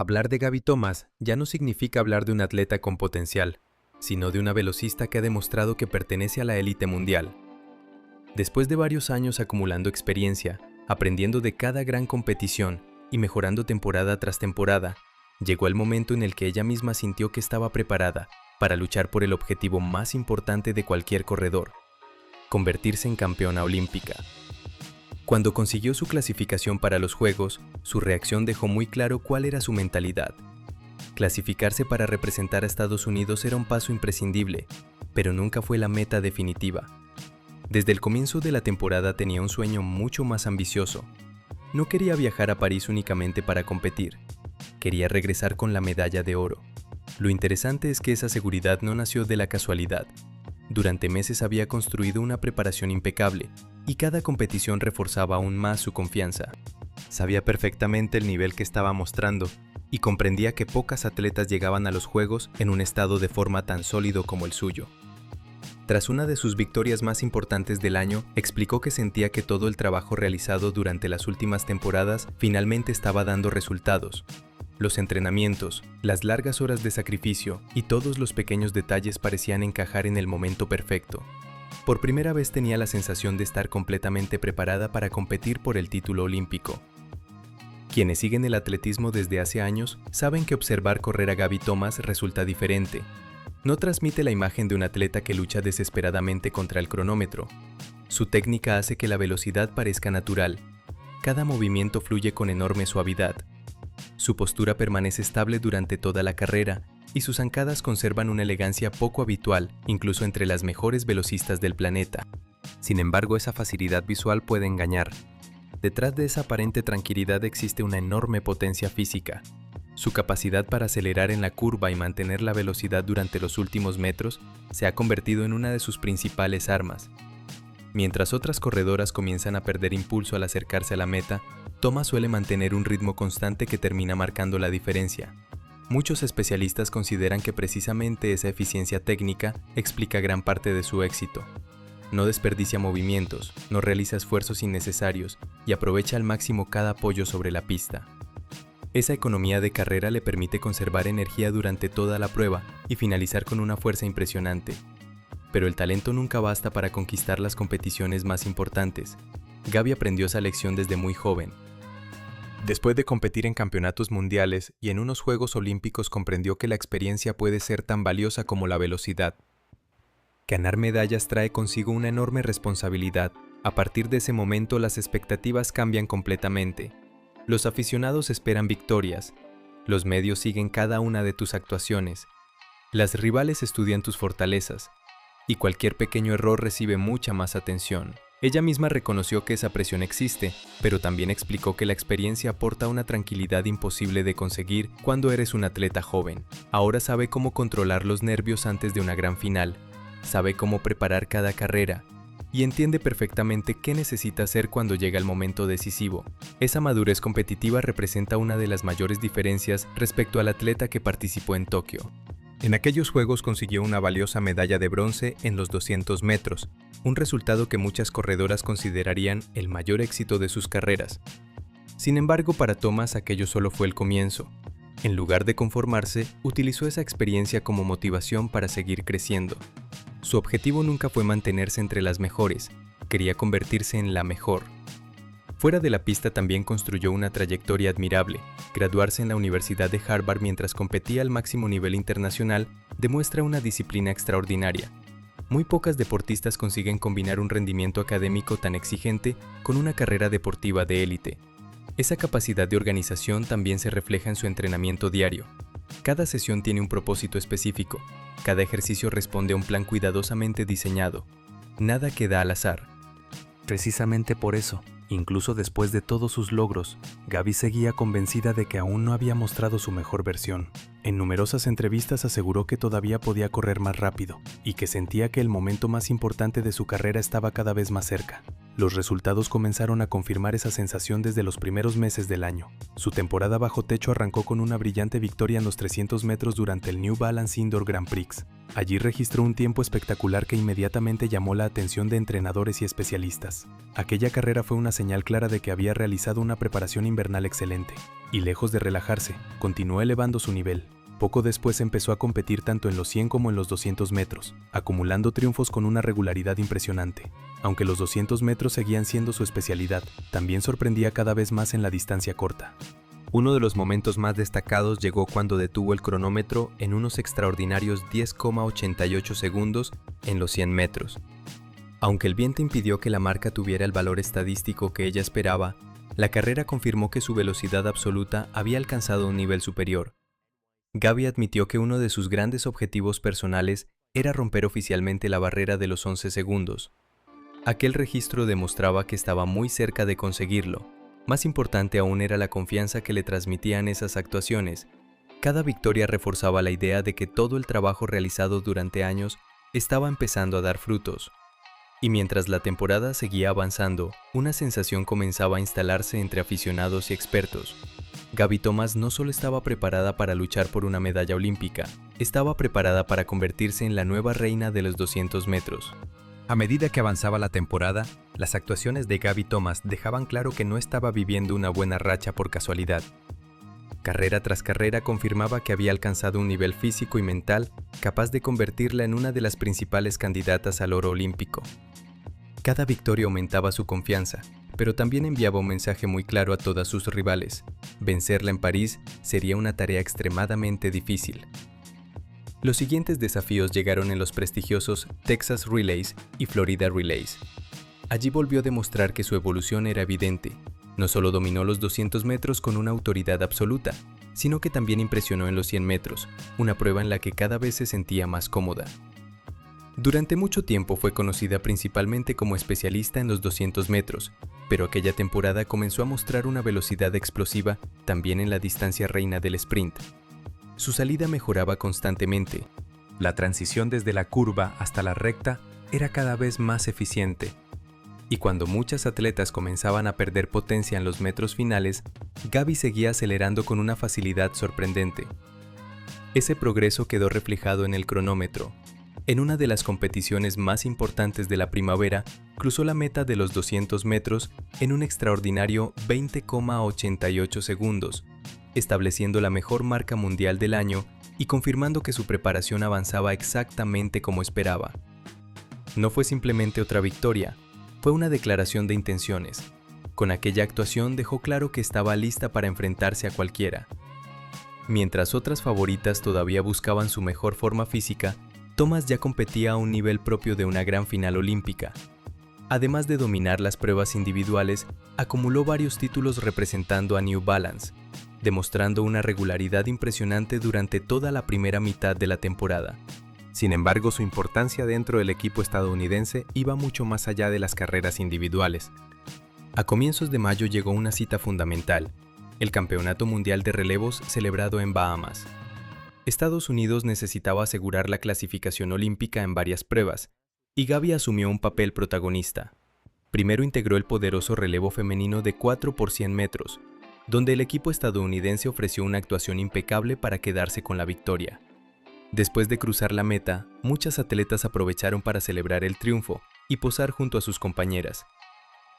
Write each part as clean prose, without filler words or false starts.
Hablar de Gaby Thomas ya no significa hablar de un atleta con potencial, sino de una velocista que ha demostrado que pertenece a la élite mundial. Después de varios años acumulando experiencia, aprendiendo de cada gran competición y mejorando temporada tras temporada, llegó el momento en el que ella misma sintió que estaba preparada para luchar por el objetivo más importante de cualquier corredor: convertirse en campeona olímpica. Cuando consiguió su clasificación para los Juegos, su reacción dejó muy claro cuál era su mentalidad. Clasificarse para representar a Estados Unidos era un paso imprescindible, pero nunca fue la meta definitiva. Desde el comienzo de la temporada tenía un sueño mucho más ambicioso. No quería viajar a París únicamente para competir. Quería regresar con la medalla de oro. Lo interesante es que esa seguridad no nació de la casualidad. Durante meses había construido una preparación impecable, y cada competición reforzaba aún más su confianza. Sabía perfectamente el nivel que estaba mostrando, y comprendía que pocas atletas llegaban a los Juegos en un estado de forma tan sólido como el suyo. Tras una de sus victorias más importantes del año, explicó que sentía que todo el trabajo realizado durante las últimas temporadas finalmente estaba dando resultados. Los entrenamientos, las largas horas de sacrificio y todos los pequeños detalles parecían encajar en el momento perfecto. Por primera vez tenía la sensación de estar completamente preparada para competir por el título olímpico. Quienes siguen el atletismo desde hace años saben que observar correr a Gaby Thomas resulta diferente. No transmite la imagen de un atleta que lucha desesperadamente contra el cronómetro. Su técnica hace que la velocidad parezca natural. Cada movimiento fluye con enorme suavidad. Su postura permanece estable durante toda la carrera y sus zancadas conservan una elegancia poco habitual, incluso entre las mejores velocistas del planeta. Sin embargo, esa facilidad visual puede engañar. Detrás de esa aparente tranquilidad existe una enorme potencia física. Su capacidad para acelerar en la curva y mantener la velocidad durante los últimos metros se ha convertido en una de sus principales armas. Mientras otras corredoras comienzan a perder impulso al acercarse a la meta, Thomas suele mantener un ritmo constante que termina marcando la diferencia. Muchos especialistas consideran que precisamente esa eficiencia técnica explica gran parte de su éxito. No desperdicia movimientos, no realiza esfuerzos innecesarios y aprovecha al máximo cada apoyo sobre la pista. Esa economía de carrera le permite conservar energía durante toda la prueba y finalizar con una fuerza impresionante. Pero el talento nunca basta para conquistar las competiciones más importantes. Gaby aprendió esa lección desde muy joven. Después de competir en campeonatos mundiales y en unos Juegos Olímpicos, comprendió que la experiencia puede ser tan valiosa como la velocidad. Ganar medallas trae consigo una enorme responsabilidad. A partir de ese momento, las expectativas cambian completamente. Los aficionados esperan victorias. Los medios siguen cada una de tus actuaciones. Las rivales estudian tus fortalezas. Y cualquier pequeño error recibe mucha más atención. Ella misma reconoció que esa presión existe, pero también explicó que la experiencia aporta una tranquilidad imposible de conseguir cuando eres un atleta joven. Ahora sabe cómo controlar los nervios antes de una gran final, sabe cómo preparar cada carrera, y entiende perfectamente qué necesita hacer cuando llega el momento decisivo. Esa madurez competitiva representa una de las mayores diferencias respecto al atleta que participó en Tokio. En aquellos Juegos consiguió una valiosa medalla de bronce en los 200 metros, un resultado que muchas corredoras considerarían el mayor éxito de sus carreras. Sin embargo, para Thomas aquello solo fue el comienzo. En lugar de conformarse, utilizó esa experiencia como motivación para seguir creciendo. Su objetivo nunca fue mantenerse entre las mejores, quería convertirse en la mejor. Fuera de la pista también construyó una trayectoria admirable. Graduarse en la Universidad de Harvard mientras competía al máximo nivel internacional demuestra una disciplina extraordinaria. Muy pocas deportistas consiguen combinar un rendimiento académico tan exigente con una carrera deportiva de élite. Esa capacidad de organización también se refleja en su entrenamiento diario. Cada sesión tiene un propósito específico. Cada ejercicio responde a un plan cuidadosamente diseñado. Nada queda al azar. Precisamente por eso, incluso después de todos sus logros, Gaby seguía convencida de que aún no había mostrado su mejor versión. En numerosas entrevistas aseguró que todavía podía correr más rápido y que sentía que el momento más importante de su carrera estaba cada vez más cerca. Los resultados comenzaron a confirmar esa sensación desde los primeros meses del año. Su temporada bajo techo arrancó con una brillante victoria en los 300 metros durante el New Balance Indoor Grand Prix. Allí registró un tiempo espectacular que inmediatamente llamó la atención de entrenadores y especialistas. Aquella carrera fue una señal clara de que había realizado una preparación invernal excelente. Y lejos de relajarse, continuó elevando su nivel. Poco después empezó a competir tanto en los 100 como en los 200 metros, acumulando triunfos con una regularidad impresionante. Aunque los 200 metros seguían siendo su especialidad, también sorprendía cada vez más en la distancia corta. Uno de los momentos más destacados llegó cuando detuvo el cronómetro en unos extraordinarios 10,88 segundos en los 100 metros. Aunque el viento impidió que la marca tuviera el valor estadístico que ella esperaba, la carrera confirmó que su velocidad absoluta había alcanzado un nivel superior. Gaby admitió que uno de sus grandes objetivos personales era romper oficialmente la barrera de los 11 segundos. Aquel registro demostraba que estaba muy cerca de conseguirlo. Más importante aún era la confianza que le transmitían esas actuaciones. Cada victoria reforzaba la idea de que todo el trabajo realizado durante años estaba empezando a dar frutos. Y mientras la temporada seguía avanzando, una sensación comenzaba a instalarse entre aficionados y expertos. Gaby Thomas no solo estaba preparada para luchar por una medalla olímpica, estaba preparada para convertirse en la nueva reina de los 200 metros. A medida que avanzaba la temporada, las actuaciones de Gaby Thomas dejaban claro que no estaba viviendo una buena racha por casualidad. Carrera tras carrera confirmaba que había alcanzado un nivel físico y mental capaz de convertirla en una de las principales candidatas al oro olímpico. Cada victoria aumentaba su confianza, pero también enviaba un mensaje muy claro a todas sus rivales. Vencerla en París sería una tarea extremadamente difícil. Los siguientes desafíos llegaron en los prestigiosos Texas Relays y Florida Relays. Allí volvió a demostrar que su evolución era evidente. No solo dominó los 200 metros con una autoridad absoluta, sino que también impresionó en los 100 metros, una prueba en la que cada vez se sentía más cómoda. Durante mucho tiempo fue conocida principalmente como especialista en los 200 metros, pero aquella temporada comenzó a mostrar una velocidad explosiva también en la distancia reina del sprint. Su salida mejoraba constantemente. La transición desde la curva hasta la recta era cada vez más eficiente. Y cuando muchas atletas comenzaban a perder potencia en los metros finales, Gaby seguía acelerando con una facilidad sorprendente. Ese progreso quedó reflejado en el cronómetro. En una de las competiciones más importantes de la primavera, cruzó la meta de los 200 metros en un extraordinario 20,88 segundos, estableciendo la mejor marca mundial del año y confirmando que su preparación avanzaba exactamente como esperaba. No fue simplemente otra victoria, fue una declaración de intenciones. Con aquella actuación dejó claro que estaba lista para enfrentarse a cualquiera. Mientras otras favoritas todavía buscaban su mejor forma física, Thomas ya competía a un nivel propio de una gran final olímpica. Además de dominar las pruebas individuales, acumuló varios títulos representando a New Balance, demostrando una regularidad impresionante durante toda la primera mitad de la temporada. Sin embargo, su importancia dentro del equipo estadounidense iba mucho más allá de las carreras individuales. A comienzos de mayo llegó una cita fundamental, el Campeonato Mundial de Relevos celebrado en Bahamas. Estados Unidos necesitaba asegurar la clasificación olímpica en varias pruebas, y Gaby asumió un papel protagonista. Primero integró el poderoso relevo femenino de 4 por 100 metros, donde el equipo estadounidense ofreció una actuación impecable para quedarse con la victoria. Después de cruzar la meta, muchas atletas aprovecharon para celebrar el triunfo y posar junto a sus compañeras.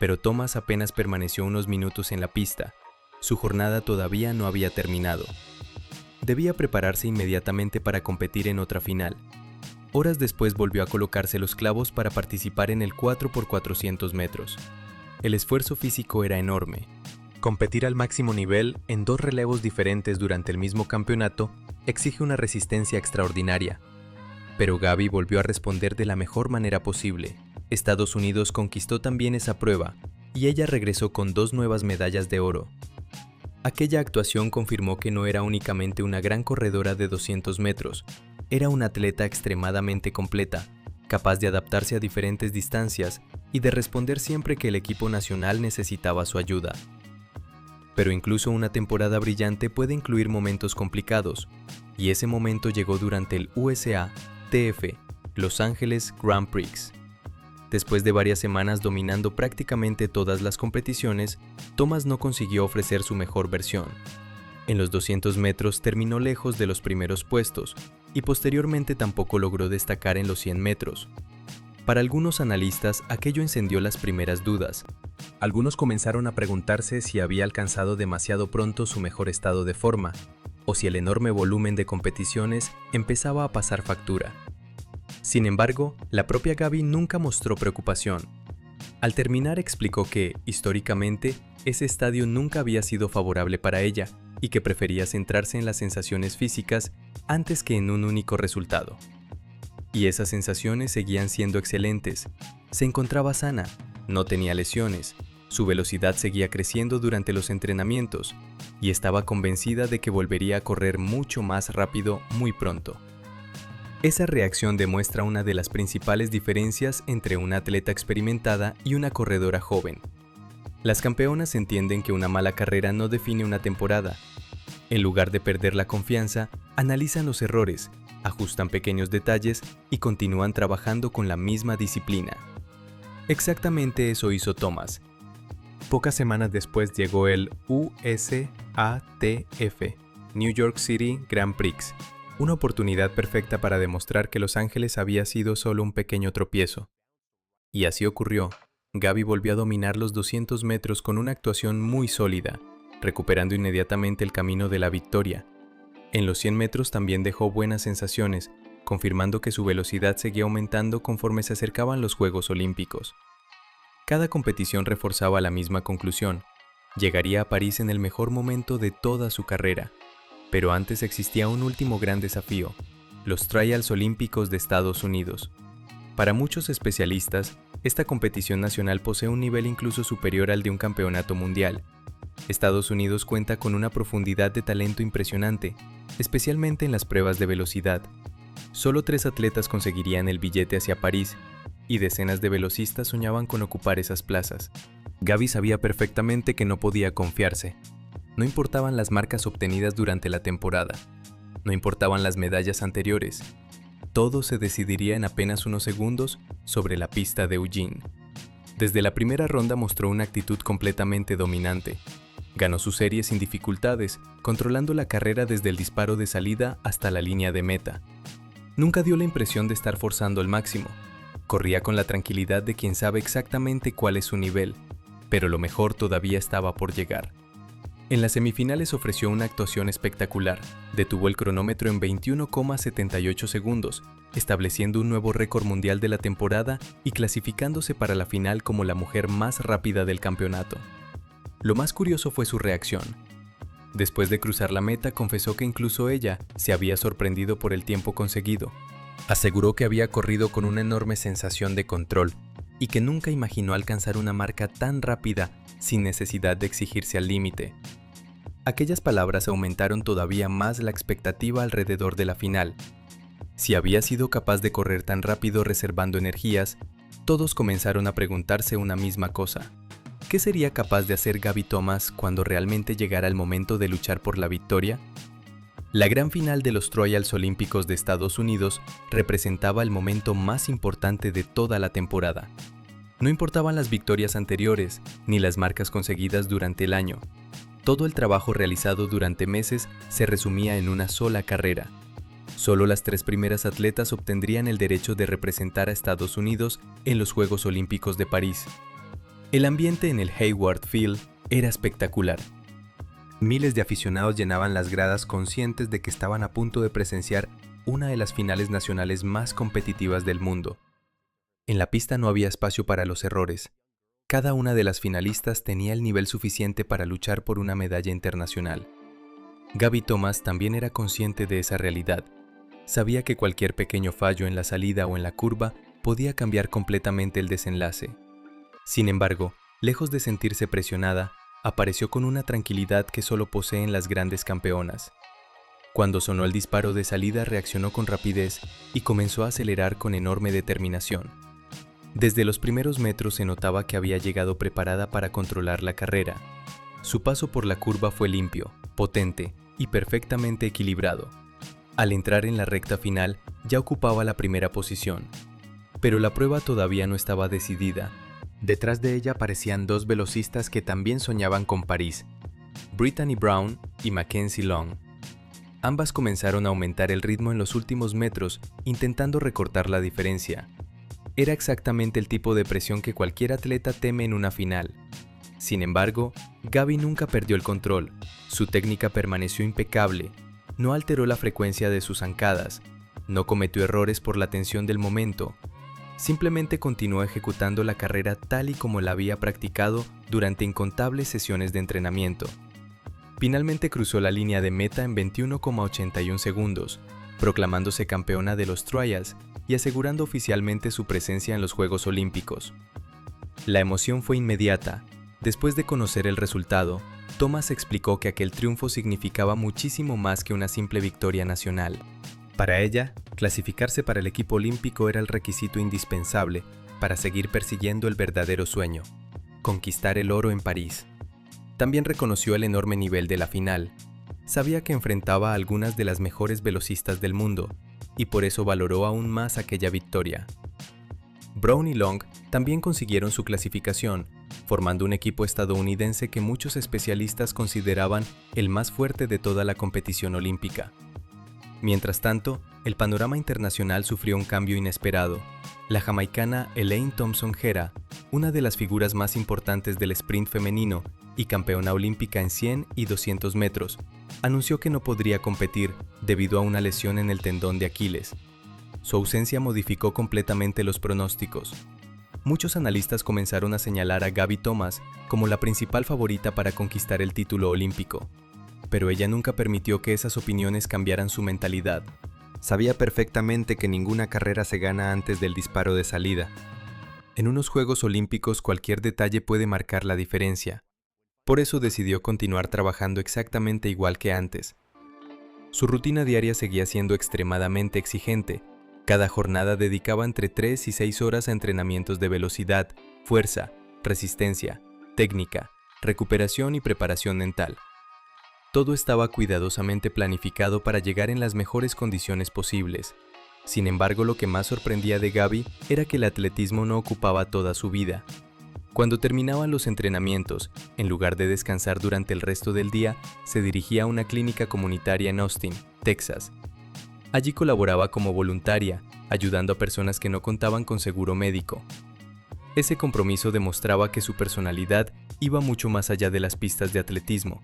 Pero Thomas apenas permaneció unos minutos en la pista. Su jornada todavía no había terminado. Debía prepararse inmediatamente para competir en otra final. Horas después volvió a colocarse los clavos para participar en el 4 por 400 metros. El esfuerzo físico era enorme. Competir al máximo nivel en 2 relevos diferentes durante el mismo campeonato exige una resistencia extraordinaria. Pero Gaby volvió a responder de la mejor manera posible. Estados Unidos conquistó también esa prueba, y ella regresó con 2 nuevas medallas de oro. Aquella actuación confirmó que no era únicamente una gran corredora de 200 metros, era una atleta extremadamente completa, capaz de adaptarse a diferentes distancias y de responder siempre que el equipo nacional necesitaba su ayuda. Pero incluso una temporada brillante puede incluir momentos complicados, y ese momento llegó durante el USA TF Los Ángeles Grand Prix. Después de varias semanas dominando prácticamente todas las competiciones, Thomas no consiguió ofrecer su mejor versión. En los 200 metros terminó lejos de los primeros puestos y posteriormente tampoco logró destacar en los 100 metros. Para algunos analistas, aquello encendió las primeras dudas. Algunos comenzaron a preguntarse si había alcanzado demasiado pronto su mejor estado de forma, o si el enorme volumen de competiciones empezaba a pasar factura. Sin embargo, la propia Gaby nunca mostró preocupación. Al terminar explicó que, históricamente, ese estadio nunca había sido favorable para ella y que prefería centrarse en las sensaciones físicas antes que en un único resultado. Y esas sensaciones seguían siendo excelentes. Se encontraba sana, no tenía lesiones, su velocidad seguía creciendo durante los entrenamientos y estaba convencida de que volvería a correr mucho más rápido muy pronto. Esa reacción demuestra una de las principales diferencias entre una atleta experimentada y una corredora joven. Las campeonas entienden que una mala carrera no define una temporada. En lugar de perder la confianza, analizan los errores, ajustan pequeños detalles y continúan trabajando con la misma disciplina. Exactamente eso hizo Thomas. Pocas semanas después llegó el USATF, New York City Grand Prix, una oportunidad perfecta para demostrar que Los Ángeles había sido solo un pequeño tropiezo. Y así ocurrió. Gaby volvió a dominar los 200 metros con una actuación muy sólida, recuperando inmediatamente el camino de la victoria. En los 100 metros también dejó buenas sensaciones, confirmando que su velocidad seguía aumentando conforme se acercaban los Juegos Olímpicos. Cada competición reforzaba la misma conclusión. Llegaría a París en el mejor momento de toda su carrera. Pero antes existía un último gran desafío, los Trials Olímpicos de Estados Unidos. Para muchos especialistas, esta competición nacional posee un nivel incluso superior al de un campeonato mundial. Estados Unidos cuenta con una profundidad de talento impresionante, especialmente en las pruebas de velocidad. Solo 3 atletas conseguirían el billete hacia París, y decenas de velocistas soñaban con ocupar esas plazas. Gaby sabía perfectamente que no podía confiarse. No importaban las marcas obtenidas durante la temporada, no importaban las medallas anteriores. Todo se decidiría en apenas unos segundos sobre la pista de Eugene. Desde la primera ronda mostró una actitud completamente dominante. Ganó su serie sin dificultades, controlando la carrera desde el disparo de salida hasta la línea de meta. Nunca dio la impresión de estar forzando al máximo. Corría con la tranquilidad de quien sabe exactamente cuál es su nivel, pero lo mejor todavía estaba por llegar. En las semifinales ofreció una actuación espectacular, detuvo el cronómetro en 21,78 segundos, estableciendo un nuevo récord mundial de la temporada y clasificándose para la final como la mujer más rápida del campeonato. Lo más curioso fue su reacción. Después de cruzar la meta, confesó que incluso ella se había sorprendido por el tiempo conseguido. Aseguró que había corrido con una enorme sensación de control y que nunca imaginó alcanzar una marca tan rápida sin necesidad de exigirse al límite. Aquellas palabras aumentaron todavía más la expectativa alrededor de la final. Si había sido capaz de correr tan rápido reservando energías, todos comenzaron a preguntarse una misma cosa. ¿Qué sería capaz de hacer Gaby Thomas cuando realmente llegara el momento de luchar por la victoria? La gran final de los Trials Olímpicos de Estados Unidos representaba el momento más importante de toda la temporada. No importaban las victorias anteriores ni las marcas conseguidas durante el año. Todo el trabajo realizado durante meses se resumía en una sola carrera. Solo las 3 primeras atletas obtendrían el derecho de representar a Estados Unidos en los Juegos Olímpicos de París. El ambiente en el Hayward Field era espectacular. Miles de aficionados llenaban las gradas conscientes de que estaban a punto de presenciar una de las finales nacionales más competitivas del mundo. En la pista no había espacio para los errores. Cada una de las finalistas tenía el nivel suficiente para luchar por una medalla internacional. Gaby Thomas también era consciente de esa realidad. Sabía que cualquier pequeño fallo en la salida o en la curva podía cambiar completamente el desenlace. Sin embargo, lejos de sentirse presionada, apareció con una tranquilidad que solo poseen las grandes campeonas. Cuando sonó el disparo de salida, reaccionó con rapidez y comenzó a acelerar con enorme determinación. Desde los primeros metros se notaba que había llegado preparada para controlar la carrera. Su paso por la curva fue limpio, potente y perfectamente equilibrado. Al entrar en la recta final, ya ocupaba la primera posición. Pero la prueba todavía no estaba decidida. Detrás de ella aparecían dos velocistas que también soñaban con París, Brittany Brown y Mackenzie Long. Ambas comenzaron a aumentar el ritmo en los últimos metros, intentando recortar la diferencia. Era exactamente el tipo de presión que cualquier atleta teme en una final. Sin embargo, Gaby nunca perdió el control. Su técnica permaneció impecable. No alteró la frecuencia de sus zancadas. No cometió errores por la tensión del momento. Simplemente continuó ejecutando la carrera tal y como la había practicado durante incontables sesiones de entrenamiento. Finalmente cruzó la línea de meta en 21,81 segundos, proclamándose campeona de los trials y asegurando oficialmente su presencia en los Juegos Olímpicos. La emoción fue inmediata. Después de conocer el resultado, Thomas explicó que aquel triunfo significaba muchísimo más que una simple victoria nacional. Para ella, clasificarse para el equipo olímpico era el requisito indispensable para seguir persiguiendo el verdadero sueño: conquistar el oro en París. También reconoció el enorme nivel de la final. Sabía que enfrentaba a algunas de las mejores velocistas del mundo, y por eso valoró aún más aquella victoria. Brown y Long también consiguieron su clasificación, formando un equipo estadounidense que muchos especialistas consideraban el más fuerte de toda la competición olímpica. Mientras tanto, el panorama internacional sufrió un cambio inesperado. La jamaicana Elaine Thompson-Herah, una de las figuras más importantes del sprint femenino y campeona olímpica en 100 y 200 metros, anunció que no podría competir debido a una lesión en el tendón de Aquiles. Su ausencia modificó completamente los pronósticos. Muchos analistas comenzaron a señalar a Gaby Thomas como la principal favorita para conquistar el título olímpico, pero ella nunca permitió que esas opiniones cambiaran su mentalidad. Sabía perfectamente que ninguna carrera se gana antes del disparo de salida. En unos Juegos Olímpicos cualquier detalle puede marcar la diferencia. Por eso decidió continuar trabajando exactamente igual que antes. Su rutina diaria seguía siendo extremadamente exigente. Cada jornada dedicaba entre 3 y 6 horas a entrenamientos de velocidad, fuerza, resistencia, técnica, recuperación y preparación mental. Todo estaba cuidadosamente planificado para llegar en las mejores condiciones posibles. Sin embargo, lo que más sorprendía de Gaby era que el atletismo no ocupaba toda su vida. Cuando terminaban los entrenamientos, en lugar de descansar durante el resto del día, se dirigía a una clínica comunitaria en Austin, Texas. Allí colaboraba como voluntaria, ayudando a personas que no contaban con seguro médico. Ese compromiso demostraba que su personalidad iba mucho más allá de las pistas de atletismo.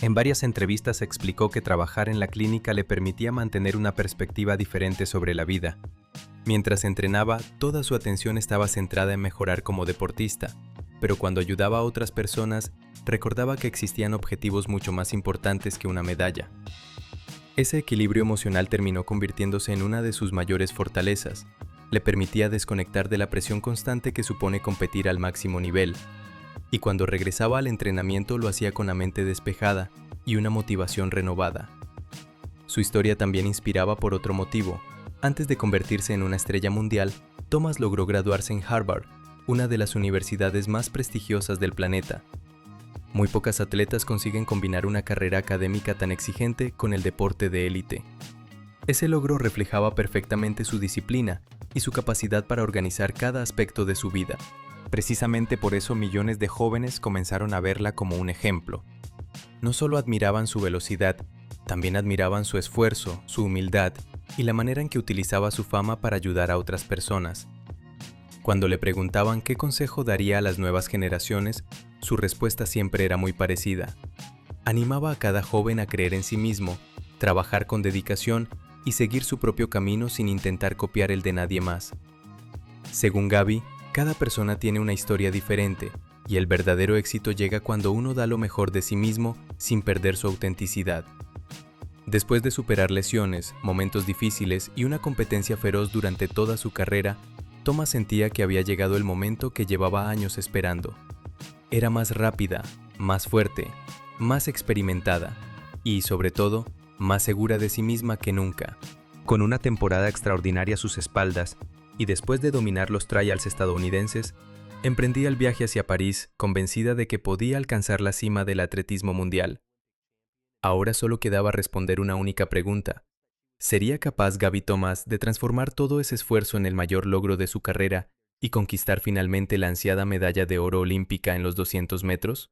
En varias entrevistas explicó que trabajar en la clínica le permitía mantener una perspectiva diferente sobre la vida. Mientras entrenaba, toda su atención estaba centrada en mejorar como deportista, pero cuando ayudaba a otras personas, recordaba que existían objetivos mucho más importantes que una medalla. Ese equilibrio emocional terminó convirtiéndose en una de sus mayores fortalezas. Le permitía desconectar de la presión constante que supone competir al máximo nivel. Y cuando regresaba al entrenamiento lo hacía con la mente despejada y una motivación renovada. Su historia también inspiraba por otro motivo. Antes de convertirse en una estrella mundial, Thomas logró graduarse en Harvard, una de las universidades más prestigiosas del planeta. Muy pocas atletas consiguen combinar una carrera académica tan exigente con el deporte de élite. Ese logro reflejaba perfectamente su disciplina y su capacidad para organizar cada aspecto de su vida. Precisamente por eso millones de jóvenes comenzaron a verla como un ejemplo. No solo admiraban su velocidad, también admiraban su esfuerzo, su humildad y la manera en que utilizaba su fama para ayudar a otras personas. Cuando le preguntaban qué consejo daría a las nuevas generaciones, su respuesta siempre era muy parecida. Animaba a cada joven a creer en sí mismo, trabajar con dedicación y seguir su propio camino sin intentar copiar el de nadie más. Según Gaby, cada persona tiene una historia diferente y el verdadero éxito llega cuando uno da lo mejor de sí mismo sin perder su autenticidad. Después de superar lesiones, momentos difíciles y una competencia feroz durante toda su carrera, Thomas sentía que había llegado el momento que llevaba años esperando. Era más rápida, más fuerte, más experimentada y, sobre todo, más segura de sí misma que nunca. Con una temporada extraordinaria a sus espaldas y después de dominar los trials estadounidenses, emprendía el viaje hacia París convencida de que podía alcanzar la cima del atletismo mundial. Ahora solo quedaba responder una única pregunta: ¿Sería capaz Gaby Thomas de transformar todo ese esfuerzo en el mayor logro de su carrera y conquistar finalmente la ansiada medalla de oro olímpica en los 200 metros?